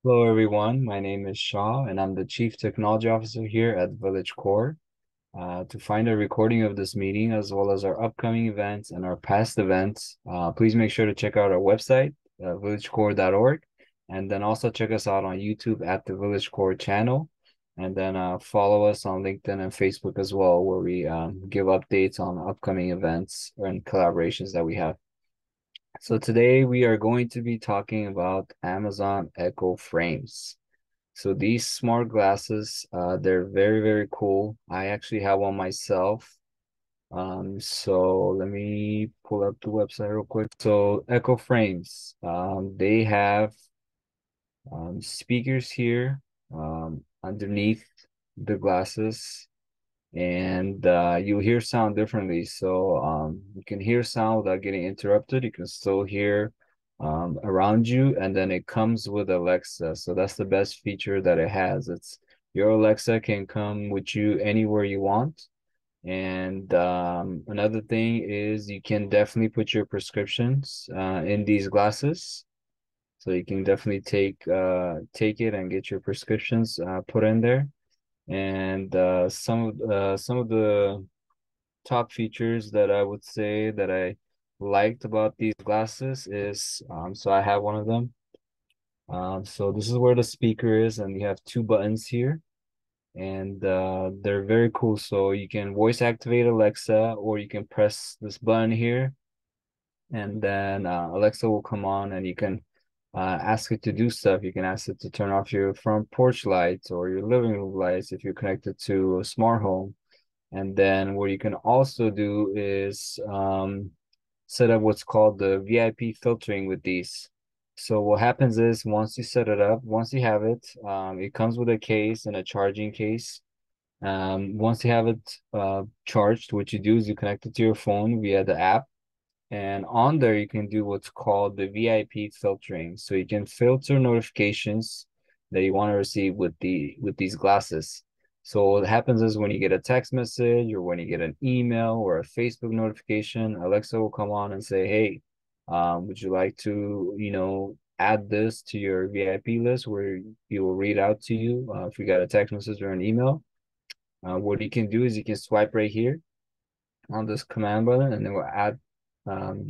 Hello, everyone. My name is Shaw, and I'm the Chief Technology Officer here at Village Core. To find a recording of this meeting, as well as our upcoming events and our past events, please make sure to check out our website, villagecore.org, and then also check us out on YouTube at the Village Core channel, and then follow us on LinkedIn and Facebook as well, where we give updates on upcoming events and collaborations that we have. So today we are going to be talking about Amazon Echo frames. So these smart glasses, they're very, very cool. I actually have one myself. So let me pull up the website real quick. So Echo frames, they have speakers here underneath the glasses, and you'll hear sound differently. So you can hear sound without getting interrupted. You can still hear around you, and then it comes with Alexa. So that's the best feature that it has. It's your Alexa can come with you anywhere you want. And another thing is you can definitely put your prescriptions in these glasses. So you can definitely take it and get your prescriptions put in there. And some of the top features that I would say that I liked about these glasses is so I have one of them. So this is where the speaker is, and you have two buttons here, and they're very cool. So you can voice activate Alexa, or you can press this button here, and then Alexa will come on, and you can ask it to do stuff. You can ask it to turn off your front porch lights or your living room lights if you're connected to a smart home. And then what you can also do is set up what's called the VIP filtering with these. So what happens is once you set it up, once you have it, it comes with a case and a charging case. Once you have it charged, what you do is you connect it to your phone via the app. And on there, you can do what's called the VIP filtering. So you can filter notifications that you want to receive with these glasses. So what happens is when you get a text message or when you get an email or a Facebook notification, Alexa will come on and say, "Hey, would you like to, add this to your VIP list where you will read out to you if you got a text message or an email?" What you can do is you can swipe right here on this command button, and it will add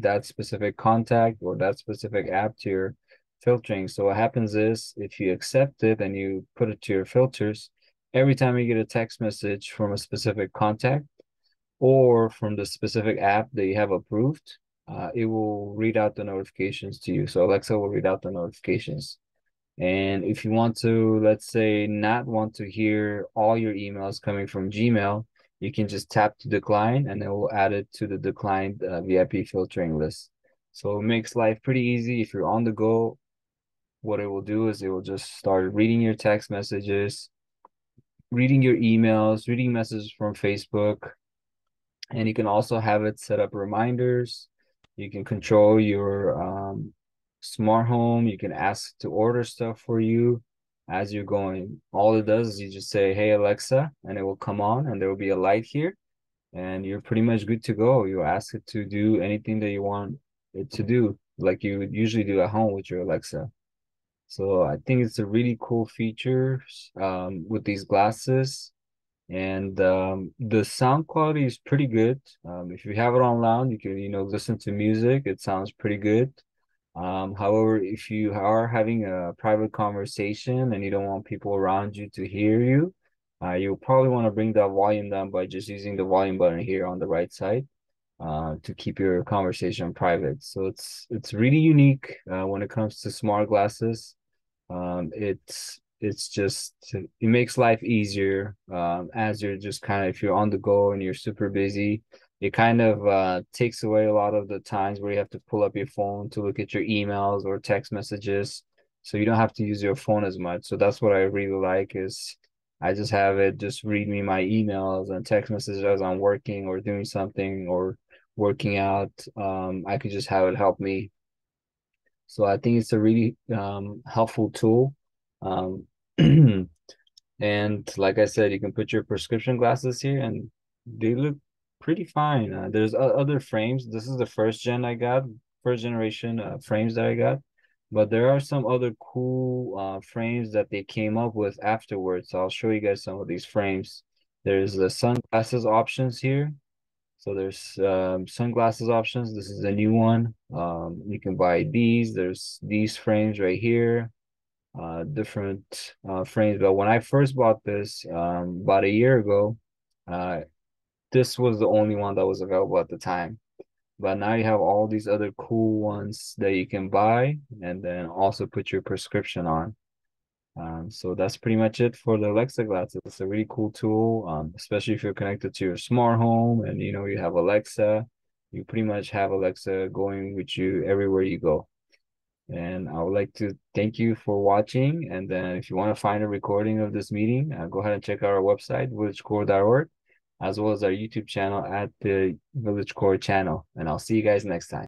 that specific contact or that specific app to your filtering. So what happens is if you accept it and you put it to your filters, every time you get a text message from a specific contact or from the specific app that you have approved, it will read out the notifications to you. So Alexa will read out the notifications. And if you want to, let's say, not want to hear all your emails coming from Gmail, you can just tap to decline and it will add it to the declined VIP filtering list. So it makes life pretty easy. If you're on the go, what it will do is it will just start reading your text messages, reading your emails, reading messages from Facebook, and you can also have it set up reminders. You can control your smart home. You can ask to order stuff for you as you're going. All it does is you just say, "Hey, Alexa," and it will come on, and there will be a light here, and you're pretty much good to go. You ask it to do anything that you want it to do, like you would usually do at home with your Alexa. So I think it's a really cool feature with these glasses. And the sound quality is pretty good. If you have it on loud, you can, listen to music. It sounds pretty good. However, if you are having a private conversation and you don't want people around you to hear you, you'll probably want to bring that volume down by just using the volume button here on the right side, to keep your conversation private. So it's really unique when it comes to smart glasses. It's just it makes life easier as you're just kind of if you're on the go and you're super busy, it kind of takes away a lot of the times where you have to pull up your phone to look at your emails or text messages. So you don't have to use your phone as much. So that's what I really like is I just have it just read me my emails and text messages as I'm working or doing something or working out. I could just have it help me, so I think it's a really helpful tool. Um, and like I said, you can put your prescription glasses here and they look pretty fine. There's other frames. This is the first generation frames that I got. But there are some other cool frames that they came up with afterwards. So I'll show you guys some of these frames. There's the sunglasses options here. So there's sunglasses options. This is a new one. You can buy these. There's these frames right here. Different frames. But when I first bought this about a year ago, uh, this was the only one that was available at the time. But now you have all these other cool ones that you can buy and then also put your prescription on. So that's pretty much it for the Alexa glasses. It's a really cool tool, especially if you're connected to your smart home and you know you have Alexa. You pretty much have Alexa going with you everywhere you go. And I would like to thank you for watching. And then if you want to find a recording of this meeting, go ahead and check out our website, villagecore.org, as well as our YouTube channel at the Village Core channel. And I'll see you guys next time.